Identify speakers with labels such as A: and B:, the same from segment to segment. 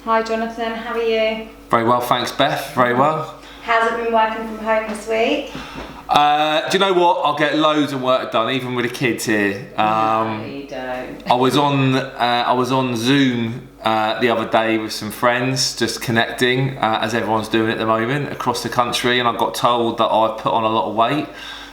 A: Hi Jonathan, how are you?
B: Very well, thanks Beth, very well.
A: How's it been working from home this week?
B: Do you know what? I'll get loads of work done, even with the kids here.
A: No, you don't.
B: I was on Zoom the other day with some friends, just connecting, as everyone's doing at the moment across the country, and I got told that I've put on a lot of weight.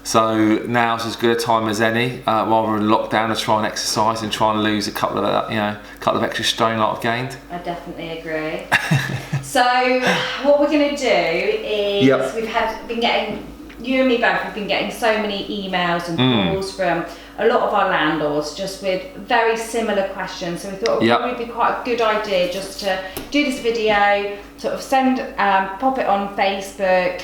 B: So now's as good a time as any, while we're in lockdown, to try and exercise and try and lose a couple of extra stone that I've gained.
A: I definitely agree. So what we're going to do is you and me both have been getting so many emails and calls from a lot of our landlords just with very similar questions. So we thought it would probably be quite a good idea just to do this video, sort of pop it on Facebook.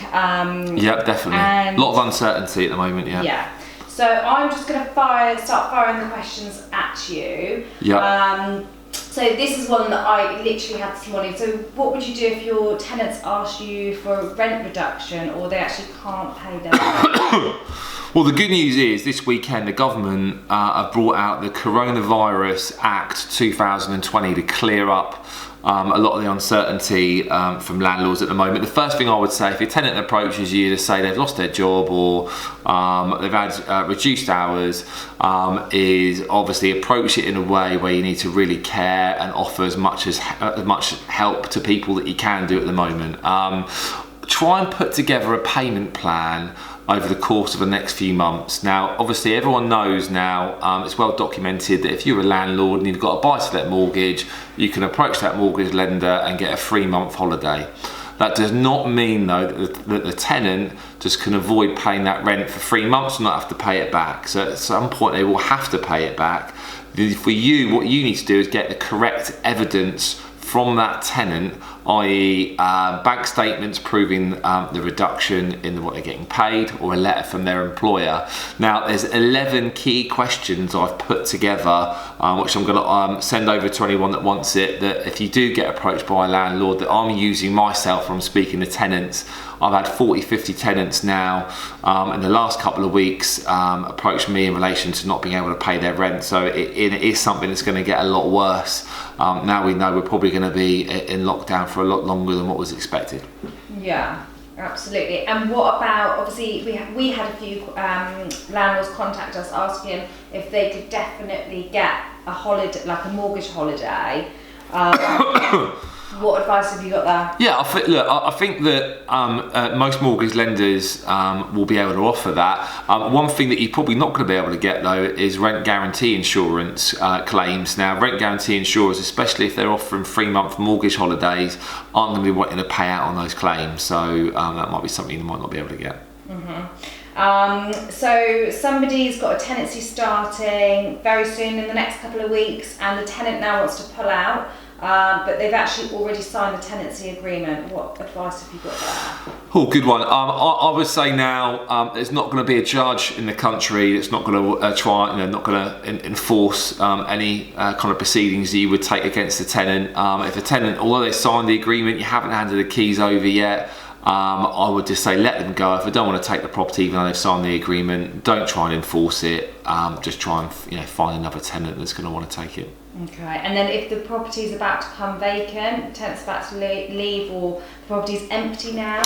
B: Yep, definitely. A lot of uncertainty at the moment,
A: Yeah. So I'm just going to start firing the questions at you.
B: Yeah.
A: So this is one that I literally had this morning. So what would you do if your tenants ask you for a rent reduction or they actually can't pay their rent?
B: Well, the good news is this weekend the government have brought out the Coronavirus Act 2020 to clear up a lot of the uncertainty from landlords at the moment. The first thing I would say, if your tenant approaches you to say they've lost their job or they've had reduced hours, is obviously approach it in a way where you need to really care and offer as much help to people that you can do at the moment. Try and put together a payment plan over the course of the next few months. Now, obviously everyone knows now, it's well documented that if you're a landlord and you've got a buy-to-let mortgage, you can approach that mortgage lender and get a 3-month holiday. That does not mean though that the tenant just can avoid paying that rent for 3 months and not have to pay it back. So at some point they will have to pay it back. For you, what you need to do is get the correct evidence from that tenant, i.e. bank statements proving the reduction in what they're getting paid, or a letter from their employer. Now there's 11 key questions I've put together, which I'm going to send over to anyone that wants it, that if you do get approached by a landlord, that I'm using myself when I'm speaking to tenants. I've had 40-50 tenants now in the last couple of weeks approach me in relation to not being able to pay their rent. So it is something that's going to get a lot worse. Now we know we're probably going to be in lockdown for a lot longer than what was expected.
A: Yeah, absolutely. And what about, obviously we had a few landlords contact us asking if they could definitely get a holiday, like a mortgage holiday. What advice have you got there? Yeah,
B: I think that most mortgage lenders will be able to offer that. One thing that you're probably not going to be able to get though is rent guarantee insurance claims. Now, rent guarantee insurers, especially if they're offering 3-month mortgage holidays, aren't going to be wanting to pay out on those claims. So that might be something you might not be able to get.
A: So somebody's got a tenancy starting very soon in the next couple of weeks, and the tenant now wants to pull out. But they've actually already signed the tenancy agreement. What advice have you got there?
B: Oh, good one. I would say now there's not going to be a judge in the country that's not going to not going to enforce any kind of proceedings that you would take against the tenant. If a tenant, although they signed the agreement, you haven't handed the keys over yet, I would just say let them go. If they don't want to take the property even though they've signed the agreement, don't try and enforce it. Just try and find another tenant that's going to want to take it.
A: Okay, and then if the property is about to come vacant, the tenant's about to leave, or the property's empty now?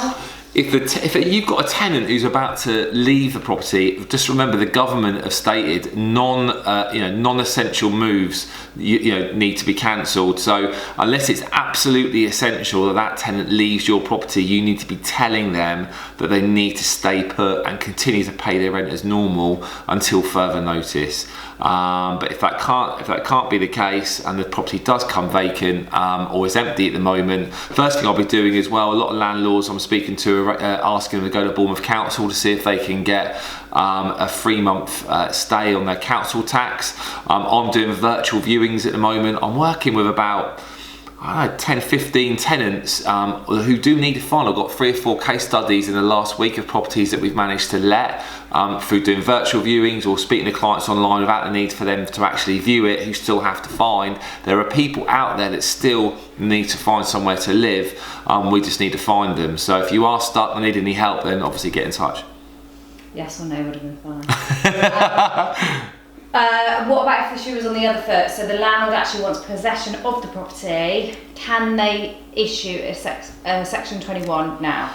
B: If you've got a tenant who's about to leave the property, just remember the government have stated non-essential moves need to be cancelled. So unless it's absolutely essential that tenant leaves your property, you need to be telling them that they need to stay put and continue to pay their rent as normal until further notice. But if that can't be the case and the property does come vacant or is empty at the moment, first thing I'll be doing as well, a lot of landlords I'm speaking to are asking them to go to Bournemouth Council to see if they can get a 3-month stay on their council tax. I'm doing virtual viewings at the moment. I'm working with about 10-15 tenants who do need a file. I've got 3 or 4 case studies in the last week of properties that we've managed to let through doing virtual viewings or speaking to clients online without the need for them to actually view it, who still have to find. There are people out there that still need to find somewhere to live. We just need to find them. So if you are stuck and need any help, then obviously get in touch.
A: Yes or no would have been fine. What about if the shoe was on the other foot? So the landlord actually wants possession of the property. Can they issue a Section 21 now?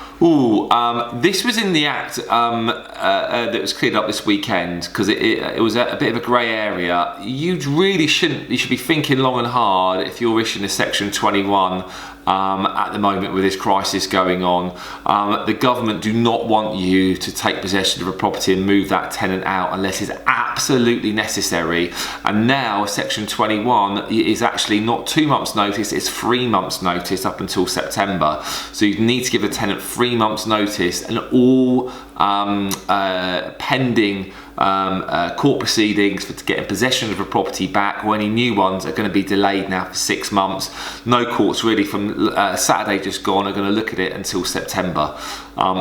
B: This was in the Act that was cleared up this weekend, because it was a bit of a grey area. You should be thinking long and hard if you're issuing a Section 21 at the moment with this crisis going on. The government do not want you to take possession of a property and move that tenant out unless it's absolutely necessary. And now Section 21 is actually not 2 months notice, it's 3 months notice up until September. So you need to give a tenant 3 months notice, and all pending court proceedings for getting possession of a property back, or any new ones, are going to be delayed now for 6 months. No courts really from Saturday just gone are going to look at it until September.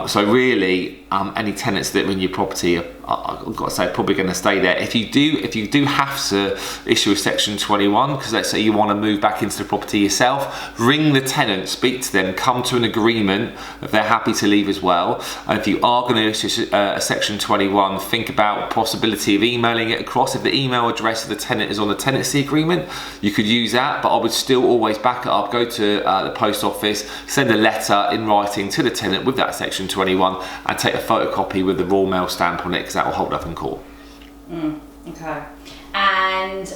B: So really, any tenants that are in your property are, I've got to say, probably going to stay there. If you do have to issue a Section 21, because let's say you want to move back into the property yourself, ring the tenant, speak to them, come to an agreement if they're happy to leave as well. And if you are going to issue a Section 21, think about the possibility of emailing it across. If the email address of the tenant is on the tenancy agreement, you could use that, but I would still always back it up. Go to the post office, send a letter in writing to the tenant with that Section 21, and take a photocopy with the Royal Mail stamp on it, because that will hold up in court.
A: Okay. And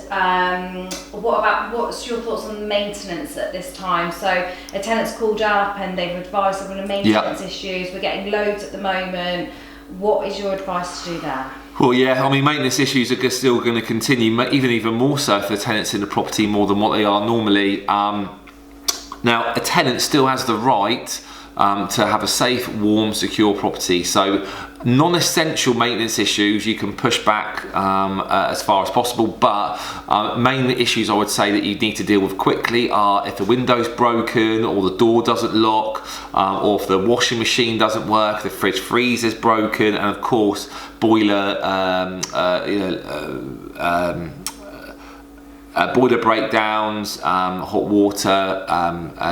A: what's your thoughts on maintenance at this time? So a tenant's called up and they've advised them on maintenance issues. We're getting loads at the moment. What is your advice to do there?
B: Well, yeah, I mean, maintenance issues are still going to continue, even more so for the tenants in the property, more than what they are normally. Now, a tenant still has the right to have a safe, warm, secure property. So non-essential maintenance issues you can push back as far as possible, but main issues I would say that you need to deal with quickly are if the window's broken, or the door doesn't lock, or if the washing machine doesn't work, the fridge freezer's broken, and of course boiler boiler breakdowns, hot water,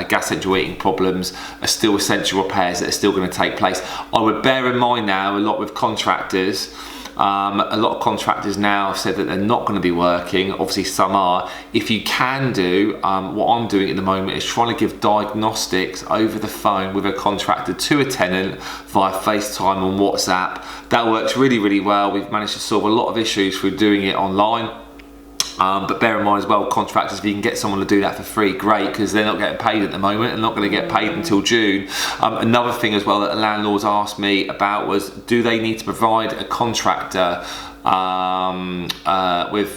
B: gas central heating problems are still essential repairs that are still going to take place. I would bear in mind now, a lot with contractors, a lot of contractors now have said that they're not going to be working. Obviously some are. If you can do, what I'm doing at the moment is trying to give diagnostics over the phone with a contractor to a tenant via FaceTime on WhatsApp. That works really, really well. We've managed to solve a lot of issues through doing it online. But bear in mind as well, contractors, if you can get someone to do that for free, great, because they're not getting paid at the moment and not going to get paid until June. Another thing as well that the landlords asked me about was, do they need to provide a contractor with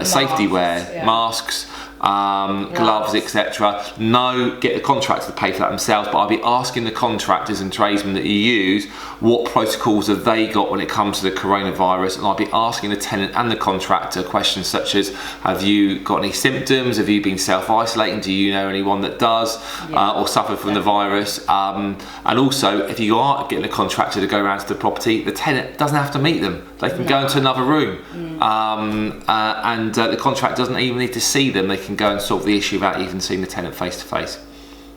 B: safety wear, masks, gloves, etc. No, get the contractor to pay for that themselves, but I'll be asking the contractors and tradesmen that you use, what protocols have they got when it comes to the coronavirus, and I'll be asking the tenant and the contractor questions such as, have you got any symptoms, have you been self-isolating, do you know anyone that does, or suffer from the virus, and also if you are getting a contractor to go around to the property, the tenant doesn't have to meet them, they can go into another room, and the contractor doesn't even need to see them, they can go and solve the issue without even seeing the tenant face to face.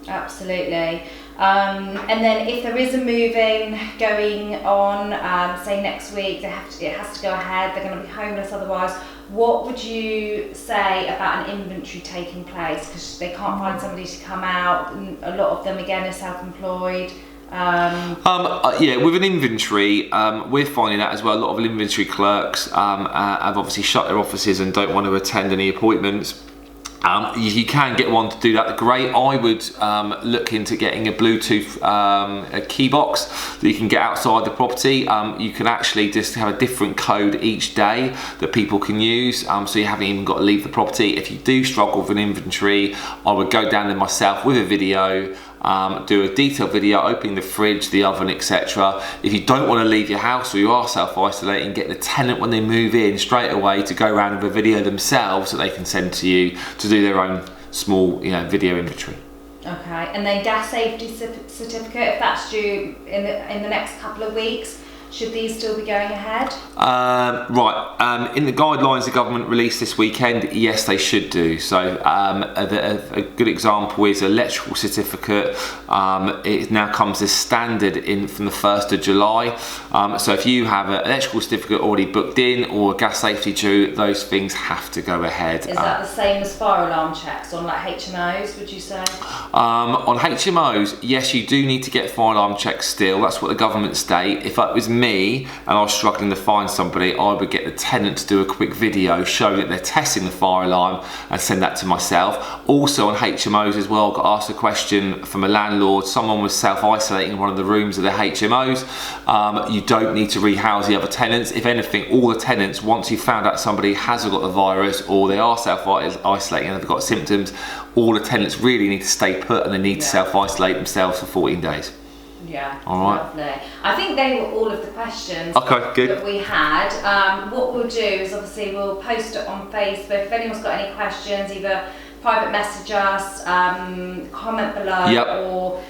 A: Absolutely. And then if there is a moving going on, say next week, it has to go ahead, they're going to be homeless otherwise, what would you say about an inventory taking place? Because they can't find somebody to come out, and a lot of them again are self-employed.
B: Yeah, with an inventory, we're finding that as well. A lot of inventory clerks have obviously shut their offices and don't want to attend any appointments. You can get one to do that, great. I would look into getting a Bluetooth a key box that you can get outside the property. You can actually just have a different code each day that people can use, so you haven't even got to leave the property. If you do struggle with an inventory, I would go down there myself with a video, do a detailed video opening the fridge, the oven, etc. If you don't want to leave your house, or you are self-isolating, get the tenant when they move in straight away to go around with a video themselves that they can send to you to do their own small, video inventory.
A: Okay, and then gas safety certificate, if that's due in the next couple of weeks, Should these still be going ahead?
B: In the guidelines the government released this weekend, yes, they should do. So a good example is electrical certificate. It now comes as standard from the 1st of July. So if you have an electrical certificate already booked in or gas safety due, those things have to go ahead.
A: Is that the same as fire alarm checks on like HMOs, would you say?
B: On HMOs, yes, you do need to get fire alarm checks still. That's what the government state. If it was me and I was struggling to find somebody, I would get the tenant to do a quick video showing that they're testing the fire alarm and send that to myself. Also on HMOs as well, I got asked a question from a landlord. Someone was self-isolating in one of the rooms of the HMOs. You don't need to rehouse the other tenants. If anything, all the tenants, once you've found out somebody hasn't got the virus or they are self-isolating and they've got symptoms, all the tenants really need to stay put and they need to self-isolate themselves for 14 days.
A: Yeah,
B: all right.
A: Lovely. I think they were all of the questions
B: good.
A: that we had. What we'll do is obviously we'll post it on Facebook. If anyone's got any questions, either private message us, comment below, or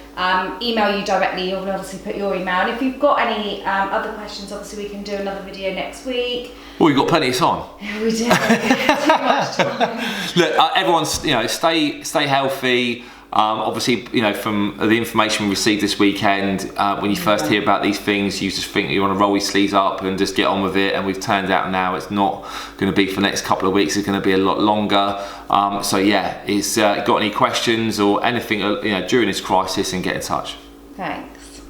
A: email you directly. You'll obviously put your email. And if you've got any other questions, obviously we can do another video next week.
B: Well, we've got plenty of time.
A: We do. Too much time.
B: Look, everyone's, stay healthy. Obviously, from the information we received this weekend, when you first hear about these things, you just think you want to roll your sleeves up and just get on with it. And we've turned out now it's not going to be for the next couple of weeks. It's going to be a lot longer. So yeah, got any questions or anything, during this crisis, and get in touch.
A: Thanks.